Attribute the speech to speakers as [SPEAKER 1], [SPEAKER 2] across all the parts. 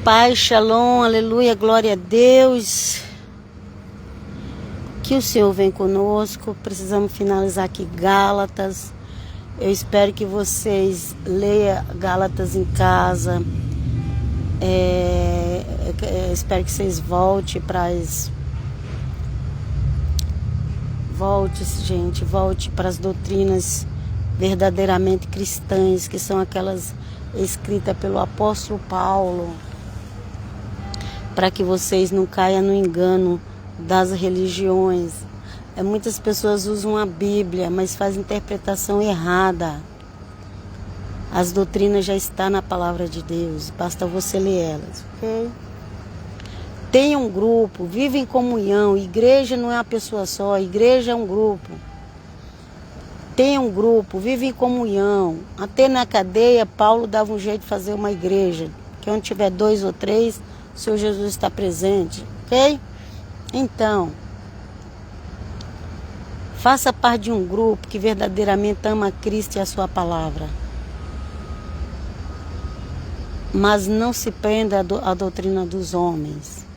[SPEAKER 1] Pai, shalom, aleluia, glória a Deus. Que o Senhor vem conosco. Precisamos finalizar aqui Gálatas. Eu espero que vocês leiam Gálatas em casa. Espero que vocês voltem para as... Volte para as doutrinas verdadeiramente cristãs, que são aquelas escritas pelo apóstolo Paulo, para que vocês não caiam no engano das religiões. Muitas pessoas usam a Bíblia, mas fazem interpretação errada. As doutrinas já estão na palavra de Deus, basta você ler elas, ok? Tenha um grupo, vive em comunhão. Igreja não é uma pessoa só, igreja é um grupo. Tenha um grupo, vive em comunhão. Até na cadeia, Paulo dava um jeito de fazer uma igreja, que onde tiver 2 ou 3, o Senhor Jesus está presente, ok? Então, faça parte de um grupo que verdadeiramente ama Cristo e a sua palavra. Mas não se prenda à doutrina dos homens.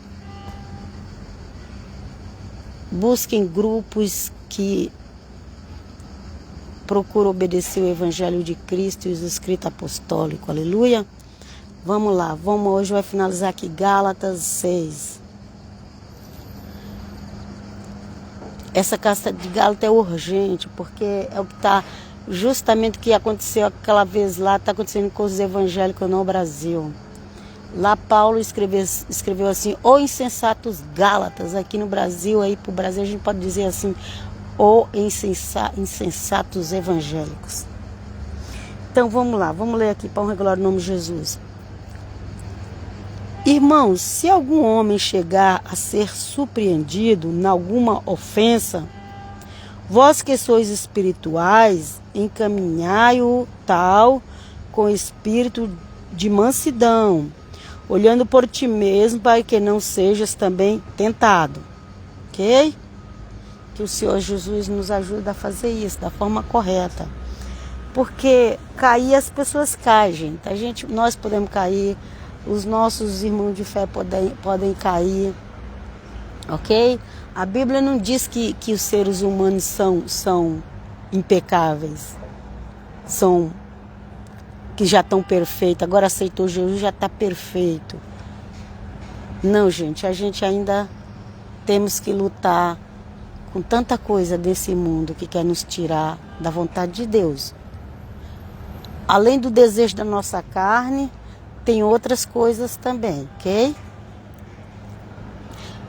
[SPEAKER 1] Busquem grupos que procuram obedecer o Evangelho de Cristo e os escritos apostólicos. Aleluia. Vamos lá. Hoje vai finalizar aqui Gálatas 6. Essa carta de Gálatas é urgente, porque é o que está justamente o que aconteceu aquela vez lá, está acontecendo com os evangélicos no Brasil. Lá Paulo escreveu assim: "Ó insensatos Gálatas", aqui no Brasil, aí para o Brasil a gente pode dizer assim: "Ó insensatos evangélicos". Então vamos lá, vamos ler aqui para honrar e glória o nome de Jesus. Irmãos, se algum homem chegar a ser surpreendido em alguma ofensa, vós que sois espirituais, encaminhai-o tal com espírito de mansidão, olhando por ti mesmo, para que não sejas também tentado. Ok? Que o Senhor Jesus nos ajude a fazer isso da forma correta. Porque cair, as pessoas caem, gente. Nós podemos cair, os nossos irmãos de fé podem cair. Ok? A Bíblia não diz que os seres humanos são impecáveis, que já estão perfeitos, agora aceitou Jesus, já está perfeito. Não, gente, a gente ainda temos que lutar com tanta coisa desse mundo que quer nos tirar da vontade de Deus. Além do desejo da nossa carne, tem outras coisas também, ok?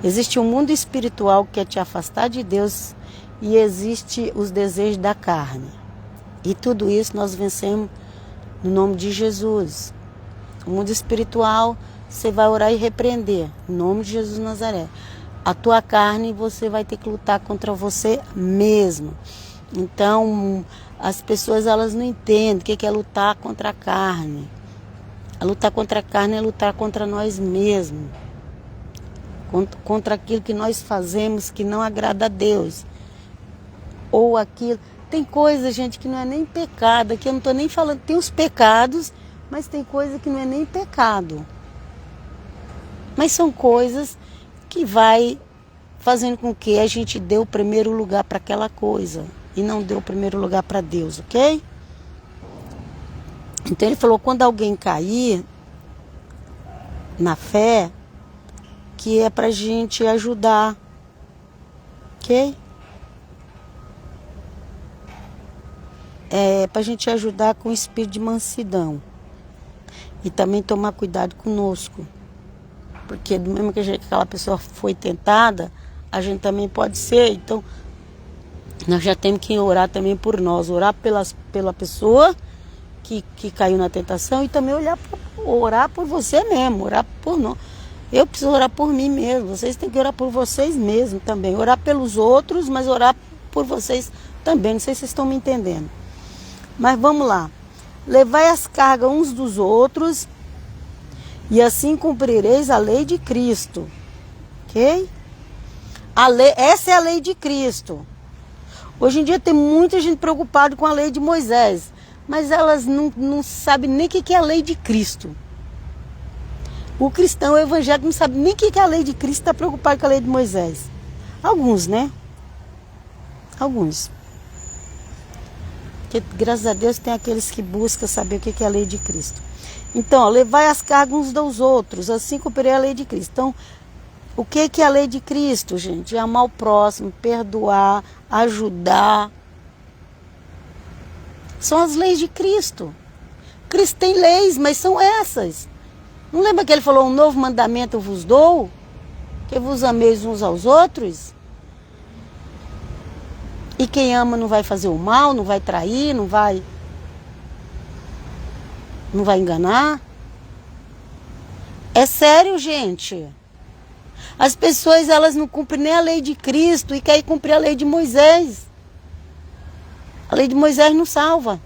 [SPEAKER 1] Existe um mundo espiritual que quer te afastar de Deus e existe os desejos da carne. E tudo isso nós vencemos no nome de Jesus. O mundo espiritual, você vai orar e repreender, em nome de Jesus Nazaré. A tua carne, você vai ter que lutar contra você mesmo. Então, as pessoas, elas não entendem o que é lutar contra a carne. A lutar contra a carne é lutar contra nós mesmos. Contra aquilo que nós fazemos que não agrada a Deus. Ou aquilo... Tem coisa, gente, que não é nem pecado. Aqui eu não estou nem falando... Tem os pecados, mas tem coisa que não é nem pecado. Mas são coisas que vai fazendo com que a gente dê o primeiro lugar para aquela coisa. E não dê o primeiro lugar para Deus, ok? Então ele falou, quando alguém cair na fé, que é para a gente ajudar, ok? É para a gente ajudar com o espírito de mansidão. E também tomar cuidado conosco. Porque do mesmo que aquela pessoa foi tentada, a gente também pode ser. Então, nós já temos que orar também por nós. Orar pela pessoa que caiu na tentação e também orar por você mesmo. Orar por nós. Eu preciso orar por mim mesmo. Vocês têm que orar por vocês mesmos também. Orar pelos outros, mas orar por vocês também. Não sei se vocês estão me entendendo. Mas vamos lá. Levai as cargas uns dos outros e assim cumprireis a lei de Cristo. Ok? Essa é a lei de Cristo. Hoje em dia tem muita gente preocupada com a lei de Moisés. Mas elas não sabem nem o que é a lei de Cristo. O cristão evangélico não sabe nem o que é a lei de Cristo, está preocupado com a lei de Moisés. Alguns, né? Alguns. Porque, graças a Deus, tem aqueles que buscam saber o que é a lei de Cristo. Então, ó, levai as cargas uns dos outros, assim cumprirei a lei de Cristo. Então, o que é a lei de Cristo, gente? É amar o próximo, perdoar, ajudar. São as leis de Cristo. Cristo tem leis, mas são essas. Não lembra que ele falou, um novo mandamento eu vos dou? Que vos ameis uns aos outros? E quem ama não vai fazer o mal, não vai trair, não vai enganar. É sério, gente. As pessoas, elas não cumprem nem a lei de Cristo e querem cumprir a lei de Moisés. A lei de Moisés não salva.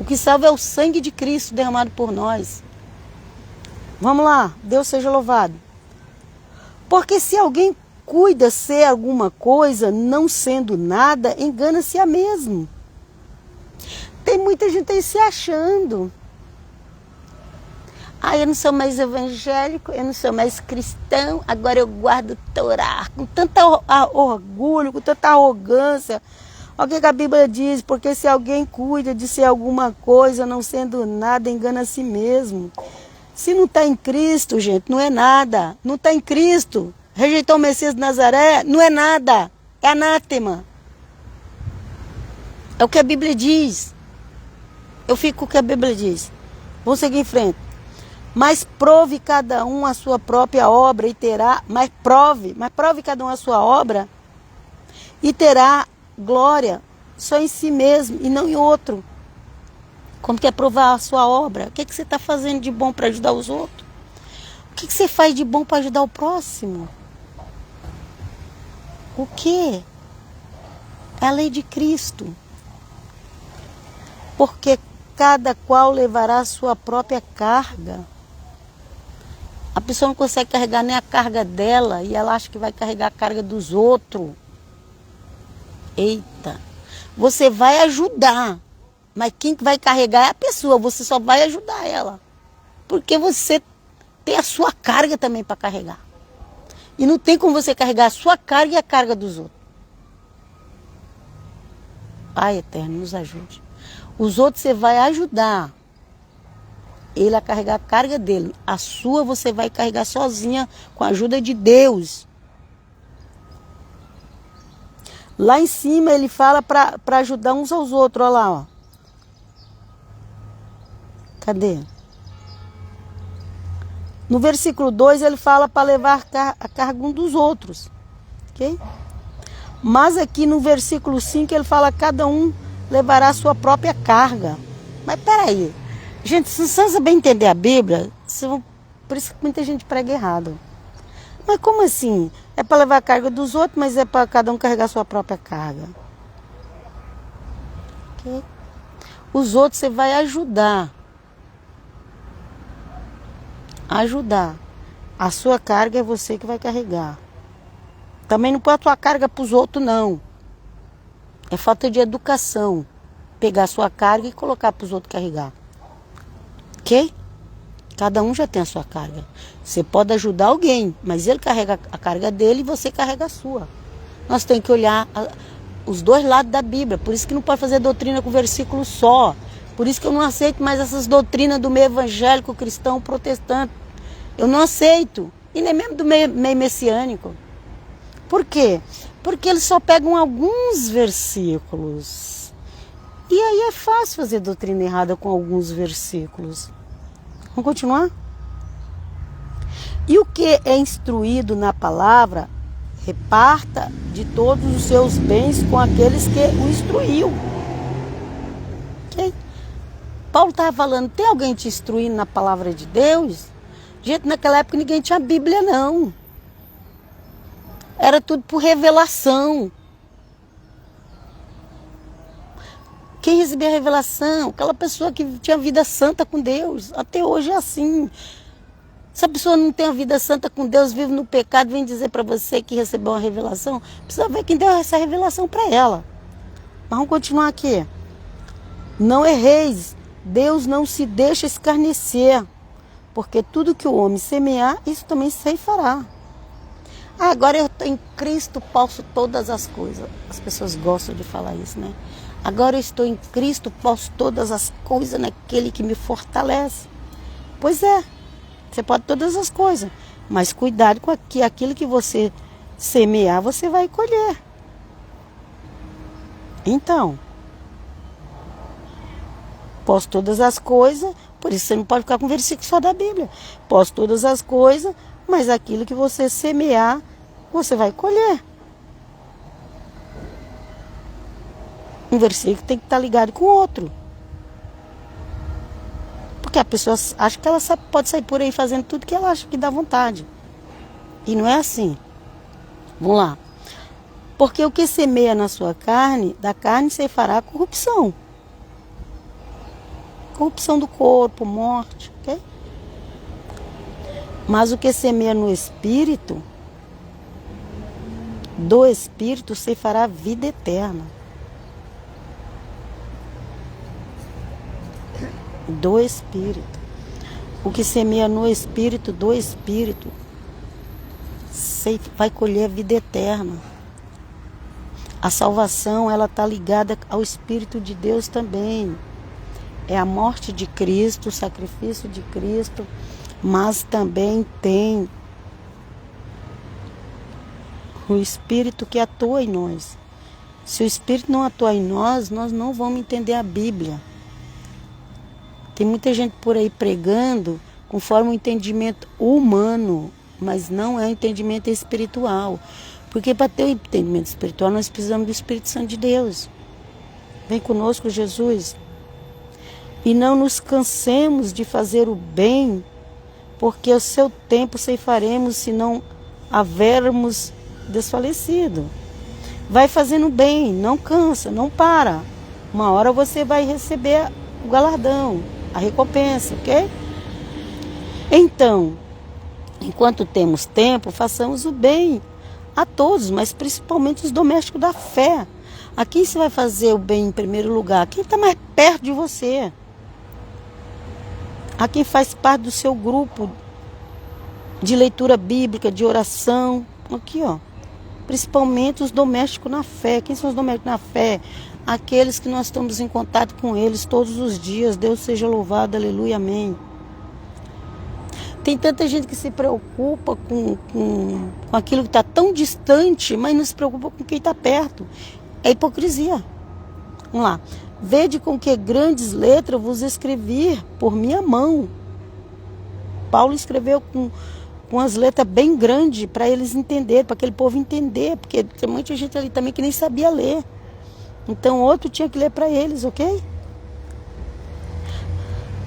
[SPEAKER 1] O que salva é o sangue de Cristo derramado por nós. Vamos lá, Deus seja louvado. Porque se alguém cuida ser alguma coisa, não sendo nada, engana-se a mesmo. Tem muita gente aí se achando. Ah, eu não sou mais evangélico, eu não sou mais cristão, agora eu guardo Torá. Com tanto orgulho, com tanta arrogância. Olha o que a Bíblia diz, porque se alguém cuida de ser alguma coisa, não sendo nada, engana a si mesmo. Se não está em Cristo, gente, não é nada. Não está em Cristo. Rejeitou o Messias de Nazaré, não é nada. É anátema. É o que a Bíblia diz. Eu fico com o que a Bíblia diz. Vamos seguir em frente. Mas prove cada um a sua própria obra e terá... Mas prove cada um a sua obra e terá glória só em si mesmo e não em outro. Como quer provar a sua obra? O que você está fazendo de bom para ajudar os outros? O que você faz de bom para ajudar o próximo? O que? É a lei de Cristo. Porque cada qual levará a sua própria carga. A pessoa não consegue carregar nem a carga dela e ela acha que vai carregar a carga dos outros. Eita! Você vai ajudar. Mas quem vai carregar é a pessoa, você só vai ajudar ela. Porque você tem a sua carga também para carregar. E não tem como você carregar a sua carga e a carga dos outros. Pai eterno, nos ajude. Os outros você vai ajudar ele a carregar a carga dele. A sua você vai carregar sozinha com a ajuda de Deus. Lá em cima ele fala para ajudar uns aos outros, olha lá, ó. Cadê? No versículo 2 ele fala para levar a carga um dos outros. Ok? Mas aqui no versículo 5 ele fala cada um levará a sua própria carga. Mas peraí. Gente, se vocês saber entender a Bíblia, por isso que muita gente prega errado. Mas como assim? É para levar a carga dos outros, mas é para cada um carregar a sua própria carga. Ok? Os outros você vai ajudar. Ajudar. A sua carga é você que vai carregar. Também não põe a tua carga para os outros, não. É falta de educação. Pegar a sua carga e colocar para os outros carregar. Ok? Cada um já tem a sua carga. Você pode ajudar alguém, mas ele carrega a carga dele e você carrega a sua. Nós temos que olhar os dois lados da Bíblia. Por isso que não pode fazer doutrina com versículo só. Por isso que eu não aceito mais essas doutrinas do meio evangélico, cristão, protestante. Eu não aceito. E nem mesmo do meio messiânico. Por quê? Porque eles só pegam alguns versículos. E aí é fácil fazer doutrina errada com alguns versículos. Vamos continuar? E o que é instruído na palavra, reparta de todos os seus bens com aqueles que o instruiu. Okay? Paulo estava falando, tem alguém te instruindo na palavra de Deus? Gente, naquela época ninguém tinha Bíblia, não. Era tudo por revelação. Quem recebia a revelação? Aquela pessoa que tinha vida santa com Deus. Até hoje é assim. Se a pessoa não tem a vida santa com Deus, vive no pecado, vem dizer para você que recebeu uma revelação, precisa ver quem deu essa revelação para ela. Mas vamos continuar aqui. Não erreis. Deus não se deixa escarnecer. Porque tudo que o homem semear, isso também ceifará. Ah, agora eu estou em Cristo, posso todas as coisas. As pessoas gostam de falar isso, né? Agora eu estou em Cristo, posso todas as coisas naquele que me fortalece. Pois é, você pode todas as coisas. Mas cuidado com aquilo que você semear, você vai colher. Então, posso todas as coisas, por isso você não pode ficar com versículo só da Bíblia. Posso todas as coisas, mas aquilo que você semear, você vai colher. Um versículo tem que estar ligado com o outro. Porque a pessoa acha que ela pode sair por aí fazendo tudo que ela acha que dá vontade. E não é assim. Vamos lá. Porque o que semeia na sua carne, da carne ceifará corrupção. Corrupção do corpo, morte, ok? Mas o que semeia no Espírito, do Espírito ceifará vida eterna. Do Espírito. O que semeia no Espírito, do Espírito, vai colher a vida eterna. A salvação, ela está ligada ao Espírito de Deus também. É a morte de Cristo, o sacrifício de Cristo, mas também tem o Espírito que atua em nós. Se o Espírito não atuar em nós, nós não vamos entender a Bíblia. Tem muita gente por aí pregando conforme o entendimento humano, mas não é o entendimento espiritual. Porque para ter o entendimento espiritual, nós precisamos do Espírito Santo de Deus. Vem conosco, Jesus. E não nos cansemos de fazer o bem, porque o seu tempo ceifaremos se não havermos desfalecido. Vai fazendo bem, não cansa, não para. Uma hora você vai receber o galardão, a recompensa, ok? Então, enquanto temos tempo, façamos o bem a todos, mas principalmente os domésticos da fé. A quem você vai fazer o bem em primeiro lugar? Quem está mais perto de você? A quem faz parte do seu grupo de leitura bíblica, de oração. Aqui, ó. Principalmente os domésticos na fé. Quem são os domésticos na fé? Aqueles que nós estamos em contato com eles todos os dias. Deus seja louvado, aleluia, amém. Tem tanta gente que se preocupa com aquilo que está tão distante, mas não se preocupa com quem está perto. É hipocrisia. Vamos lá. Vede com que grandes letras vos escrevi por minha mão. Paulo escreveu com as letras bem grandes para eles entenderem, para aquele povo entender, porque tem muita gente ali também que nem sabia ler. Então outro tinha que ler para eles, ok?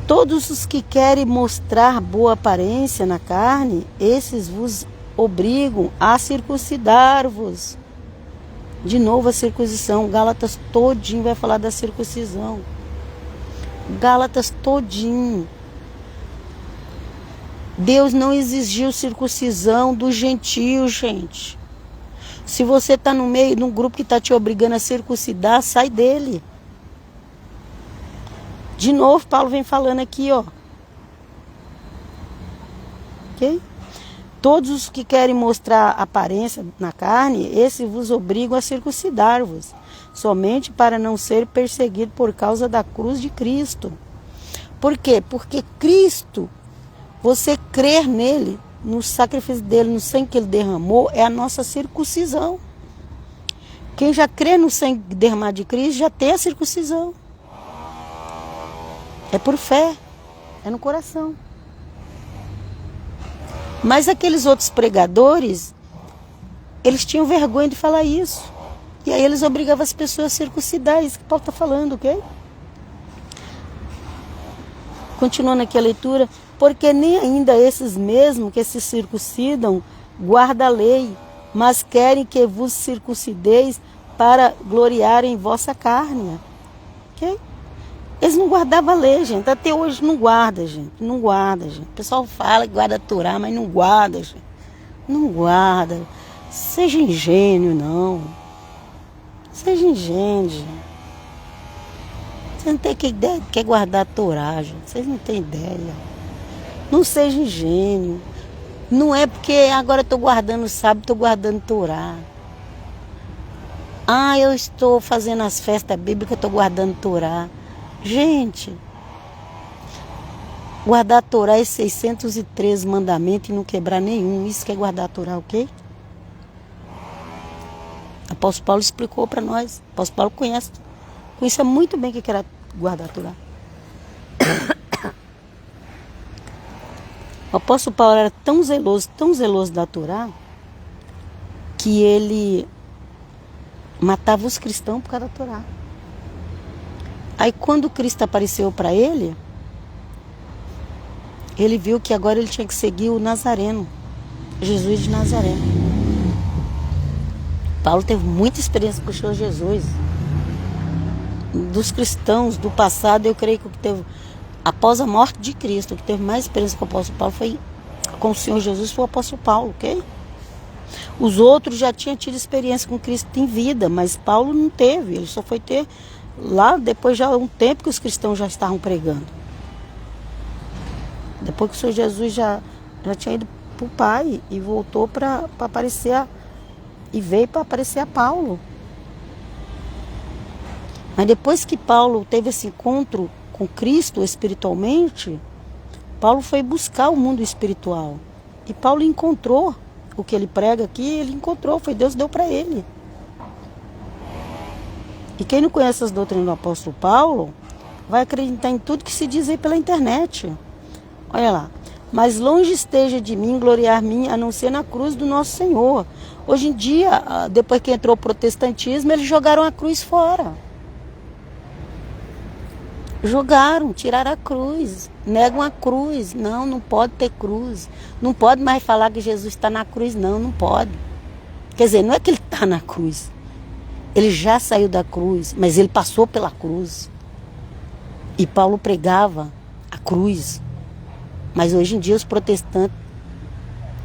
[SPEAKER 1] Todos os que querem mostrar boa aparência na carne, esses vos obrigam a circuncidar-vos. De novo a circuncisão. Gálatas todinho vai falar da circuncisão. Gálatas todinho. Deus não exigiu circuncisão do gentio, gente. Se você está no meio de um grupo que está te obrigando a circuncidar, sai dele. De novo, Paulo vem falando aqui, ó. Ok? Todos os que querem mostrar aparência na carne, esses vos obrigam a circuncidar-vos, somente para não ser perseguido por causa da cruz de Cristo. Por quê? Porque Cristo, você crer nele, no sacrifício dele, no sangue que ele derramou, é a nossa circuncisão. Quem já crê no sangue derramado de Cristo, já tem a circuncisão. É por fé, é no coração. Mas aqueles outros pregadores, eles tinham vergonha de falar isso. E aí eles obrigavam as pessoas a circuncidar, é isso que Paulo está falando, ok? Continuando aqui a leitura. Porque nem ainda esses mesmos que se circuncidam guardam a lei, mas querem que vos circuncideis para gloriar em vossa carne. Ok? Eles não guardavam a lei, gente. Até hoje não guarda, gente. Não guarda, gente. O pessoal fala que guarda a Torá, mas não guarda, gente. Não guarda. Seja ingênuo, não. Seja ingênuo, gente. Você não tem que ideia de que guardar a Torá, gente. Vocês não têm ideia. Não seja ingênuo. Não é porque agora estou guardando o sábado, estou guardando a Torá. Ah, eu estou fazendo as festas bíblicas, estou guardando a Torá. Gente, guardar a Torá é 613 mandamentos e não quebrar nenhum. Isso que é guardar a Torá, ok? O apóstolo Paulo explicou para nós. O apóstolo Paulo conhecia muito bem o que era guardar a Torá. O apóstolo Paulo era tão zeloso da Torá, que ele matava os cristãos por causa da Torá. Aí quando Cristo apareceu para ele, ele viu que agora ele tinha que seguir o Nazareno, Jesus de Nazaré. Paulo teve muita experiência com o Senhor Jesus. Dos cristãos do passado, eu creio que o que teve, após a morte de Cristo, o que teve mais experiência com o apóstolo Paulo com o Senhor Jesus foi o apóstolo Paulo, ok? Os outros já tinham tido experiência com Cristo em vida, mas Paulo não teve. Ele só foi ter lá depois já um tempo que os cristãos já estavam pregando. Depois que o Senhor Jesus já tinha ido para o Pai e voltou para aparecer e veio para aparecer a Paulo. Mas depois que Paulo teve esse encontro com Cristo espiritualmente, Paulo foi buscar o mundo espiritual. E Paulo encontrou o que ele prega aqui, ele encontrou, foi Deus deu para ele. E quem não conhece as doutrinas do apóstolo Paulo, vai acreditar em tudo que se diz aí pela internet. Olha lá. Mas longe esteja de mim gloriar-me, a não ser na cruz do nosso Senhor. Hoje em dia, depois que entrou o protestantismo, eles jogaram a cruz fora. Jogaram, tiraram a cruz, negam a cruz. Não pode ter cruz. Não pode mais falar que Jesus está na cruz, não pode. Quer dizer, não é que ele está na cruz. Ele já saiu da cruz, mas ele passou pela cruz. E Paulo pregava a cruz. Mas hoje em dia os protestantes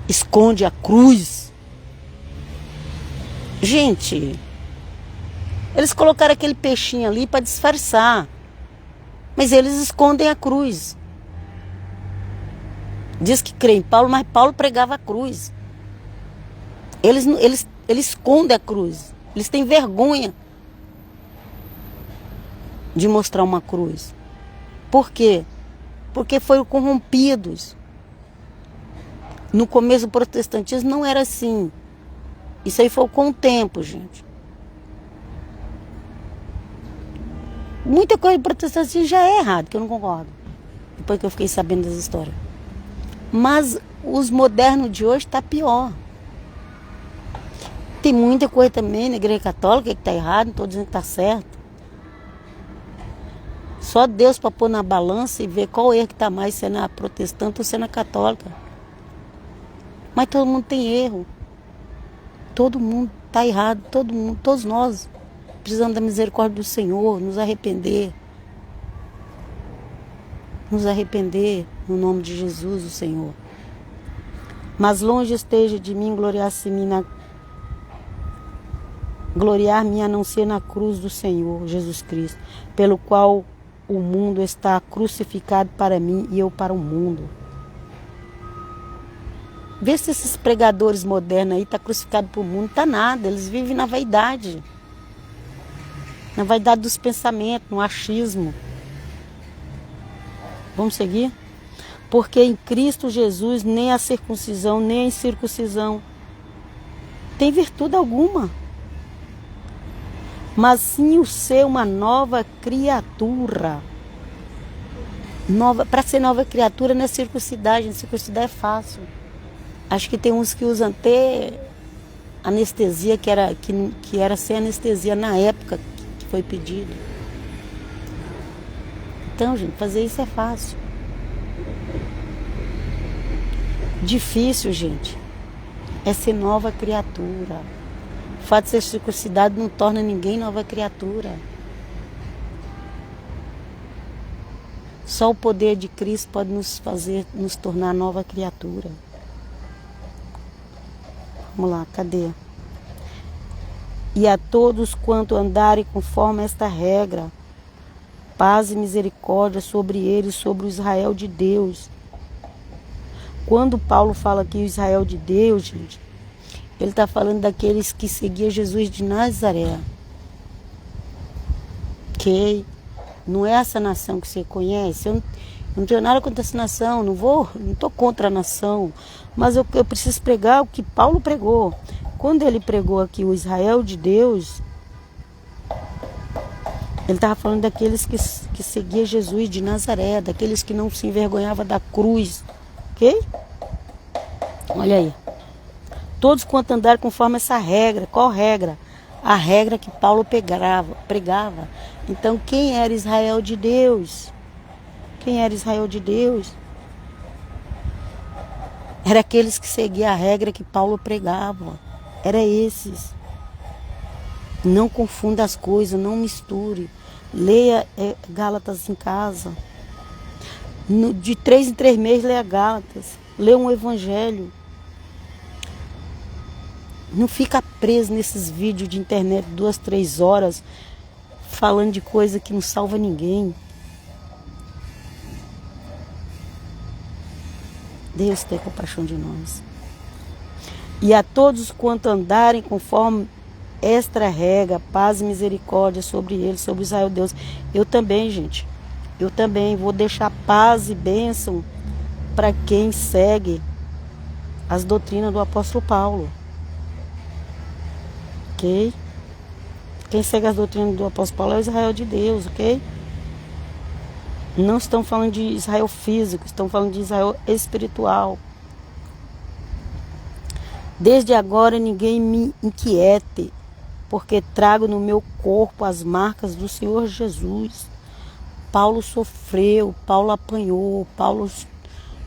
[SPEAKER 1] escondem a cruz. Gente, eles colocaram aquele peixinho ali para disfarçar. Mas eles escondem a cruz. Diz que crê em Paulo, mas Paulo pregava a cruz. Eles escondem a cruz. Eles têm vergonha de mostrar uma cruz. Por quê? Porque foram corrompidos. No começo do protestantismo não era assim. Isso aí foi com o tempo, gente. Muita coisa do protestantismo já é errado, que eu não concordo. Depois que eu fiquei sabendo das histórias. Mas os modernos de hoje tá pior. Tem muita coisa também na igreja católica que está errado, não estou dizendo que está certo. Só Deus para pôr na balança e ver qual erro que está mais, se é na protestante ou se é na católica. Mas todo mundo tem erro. Todo mundo está errado, todo mundo, todos nós precisamos da misericórdia do Senhor, nos arrepender. Nos arrepender no nome de Jesus, o Senhor. Mas longe esteja de mim gloriar-me a não ser na cruz do Senhor Jesus Cristo, pelo qual o mundo está crucificado para mim e eu para o mundo. Vê se esses pregadores modernos aí estão crucificados para o mundo. Está nada, eles vivem na vaidade. Na vaidade dos pensamentos, no achismo. Vamos seguir? Porque em Cristo Jesus nem a circuncisão, nem a incircuncisão tem virtude alguma. Mas sim o ser uma nova criatura. Para ser nova criatura não é circuncidagem, circuncidar é fácil. Acho que tem uns que usam até anestesia, que era sem anestesia na época que foi pedido. Então, gente, fazer isso é fácil. Difícil, gente, é ser nova criatura. O fato de ser circuncidado não torna ninguém nova criatura. Só o poder de Cristo pode nos tornar nova criatura. Vamos lá, cadê? E a todos quanto andarem conforme esta regra, paz e misericórdia sobre eles, sobre o Israel de Deus. Quando Paulo fala que o Israel de Deus, gente, ele está falando daqueles que seguiam Jesus de Nazaré. Ok? Não é essa nação que você conhece. Eu não tenho nada contra essa nação, não estou contra a nação. Mas eu preciso pregar o que Paulo pregou. Quando ele pregou aqui o Israel de Deus, ele estava falando daqueles que seguiam Jesus de Nazaré, daqueles que não se envergonhavam da cruz. Ok? Olha aí. Todos quanto andaram conforme essa regra. Qual regra? A regra que Paulo pregava. Então, quem era Israel de Deus? Quem era Israel de Deus? Era aqueles que seguiam a regra que Paulo pregava. Era esses. Não confunda as coisas, não misture. Leia Gálatas em casa. De 3 em 3 meses, leia Gálatas. Leia um evangelho. Não fica preso nesses vídeos de internet 2, 3 horas falando de coisa que não salva ninguém. Deus tem compaixão de nós. E a todos quanto andarem conforme esta regra, paz e misericórdia sobre eles, sobre Israel Deus. Eu também, gente. Eu também vou deixar paz e bênção para quem segue as doutrinas do apóstolo Paulo. Ok? Quem segue as doutrinas do apóstolo Paulo é o Israel de Deus, ok? Não estão falando de Israel físico, estão falando de Israel espiritual. Desde agora ninguém me inquiete, porque trago no meu corpo as marcas do Senhor Jesus. Paulo sofreu, Paulo apanhou, Paulo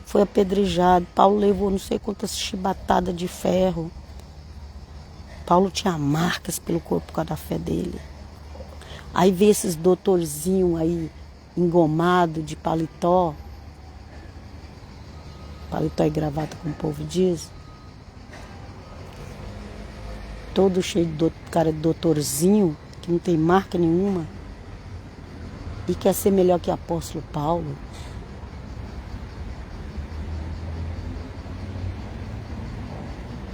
[SPEAKER 1] foi apedrejado, Paulo levou não sei quantas chibatadas de ferro. Paulo tinha marcas pelo corpo por causa da fé dele. Aí vê esses doutorzinhos aí, engomado de paletó e gravata, como o povo diz. Todo cheio de cara de doutorzinho, que não tem marca nenhuma. E quer ser melhor que o apóstolo Paulo.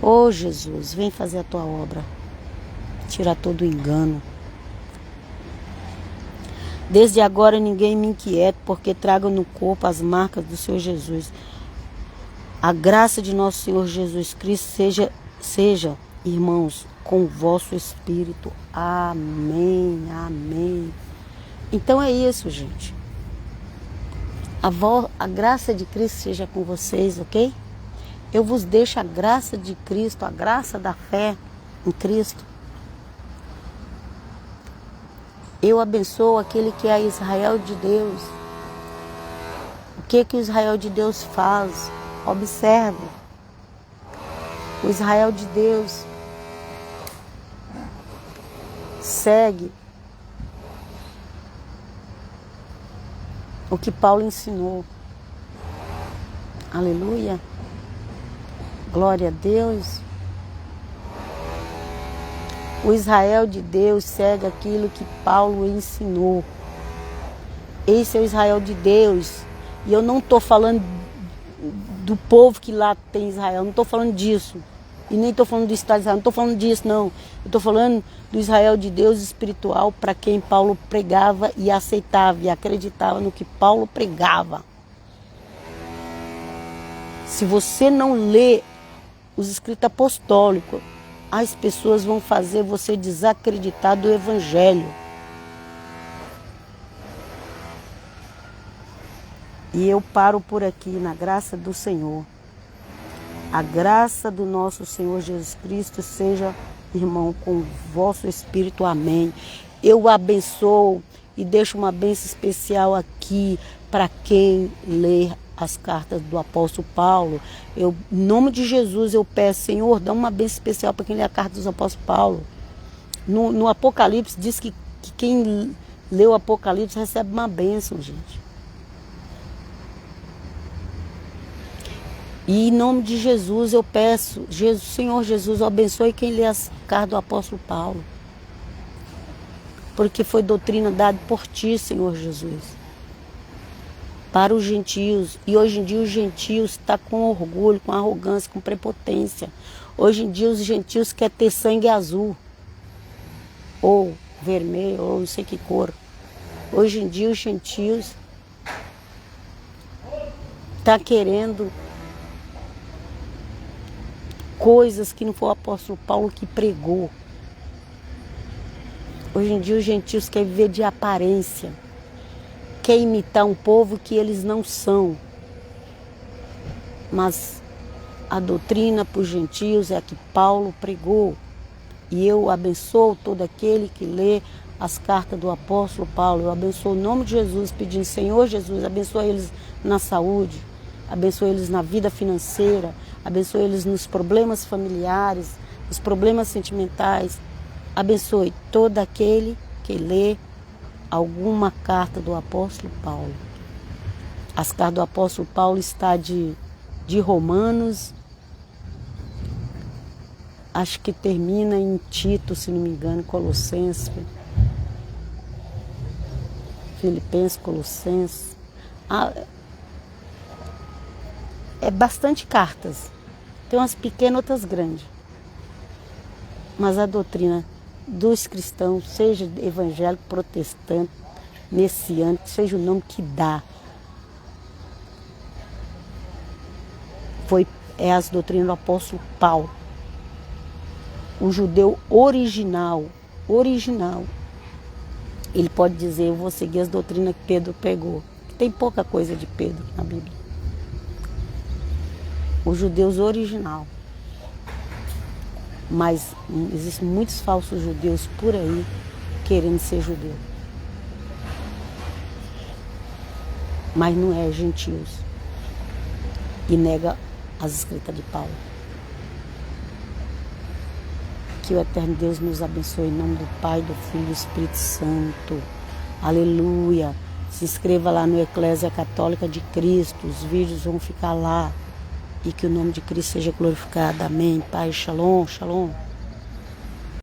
[SPEAKER 1] Ô Jesus, vem fazer a tua obra. Tirar todo o engano. Desde agora ninguém me inquieta, porque trago no corpo as marcas do Senhor Jesus. A graça de nosso Senhor Jesus Cristo seja, irmãos, com o vosso espírito. Amém, amém. Então é isso, gente. A graça de Cristo seja com vocês, ok? Eu vos deixo a graça de Cristo, a graça da fé em Cristo. Eu abençoo aquele que é Israel de Deus. O que o Israel de Deus faz? Observe. O Israel de Deus segue o que Paulo ensinou. Aleluia. Glória a Deus. O Israel de Deus segue aquilo que Paulo ensinou. Esse é o Israel de Deus. E eu não estou falando do povo que lá tem Israel. Não estou falando disso. E nem estou falando do Estado de Israel. Não estou falando disso, não. Eu estou falando do Israel de Deus espiritual, para quem Paulo pregava e aceitava e acreditava no que Paulo pregava. Se você não lê os escritos apostólicos, as pessoas vão fazer você desacreditar do Evangelho. E eu paro por aqui na graça do Senhor. A graça do nosso Senhor Jesus Cristo seja, irmão, com o vosso espírito. Amém. Eu abençoo e deixo uma bênção especial aqui para quem ler as cartas do apóstolo Paulo. Em nome de Jesus, eu peço, Senhor, dá uma bênção especial para quem lê a carta do apóstolo Paulo. No Apocalipse diz que quem lê o Apocalipse recebe uma bênção, gente. E em nome de Jesus eu peço, Senhor Jesus, abençoe quem lê as cartas do apóstolo Paulo. Porque foi doutrina dada por ti, Senhor Jesus. para os gentios. E hoje em dia os gentios estão com orgulho, com arrogância, com prepotência. Hoje em dia os gentios querem ter sangue azul, ou vermelho, ou não sei que cor. Hoje em dia os gentios estão querendo coisas que não foi o apóstolo Paulo que pregou. Hoje em dia os gentios querem viver de aparência, querem imitar um povo que eles não são. Mas a doutrina para os gentios é a que Paulo pregou. E eu abençoo todo aquele que lê as cartas do apóstolo Paulo. Eu abençoo o nome de Jesus, pedindo, Senhor Jesus, abençoa eles na saúde, abençoa eles na vida financeira, abençoa eles nos problemas familiares, nos problemas sentimentais. Abençoe todo aquele que lê alguma carta do apóstolo Paulo. As cartas do apóstolo Paulo está de Romanos, acho que termina em Tito, se não me engano, Colossenses, Filipenses, Colossenses. É bastante cartas. Tem umas pequenas, outras grandes. Mas a doutrina dos cristãos, seja evangélico, protestante, messiânico, seja o nome que dá, é as doutrinas do apóstolo Paulo. O judeu original, ele pode dizer, eu vou seguir as doutrinas que Pedro pegou. Tem pouca coisa de Pedro na Bíblia. Os judeus original. Mas existem muitos falsos judeus por aí querendo ser judeu. Mas não é gentios. E nega as escritas de Paulo. Que o eterno Deus nos abençoe em nome do Pai, do Filho e do Espírito Santo. Aleluia. Se inscreva lá no Eclésia Católica de Cristo. Os vídeos vão ficar lá. E que o nome de Cristo seja glorificado. Amém. Pai, shalom, shalom.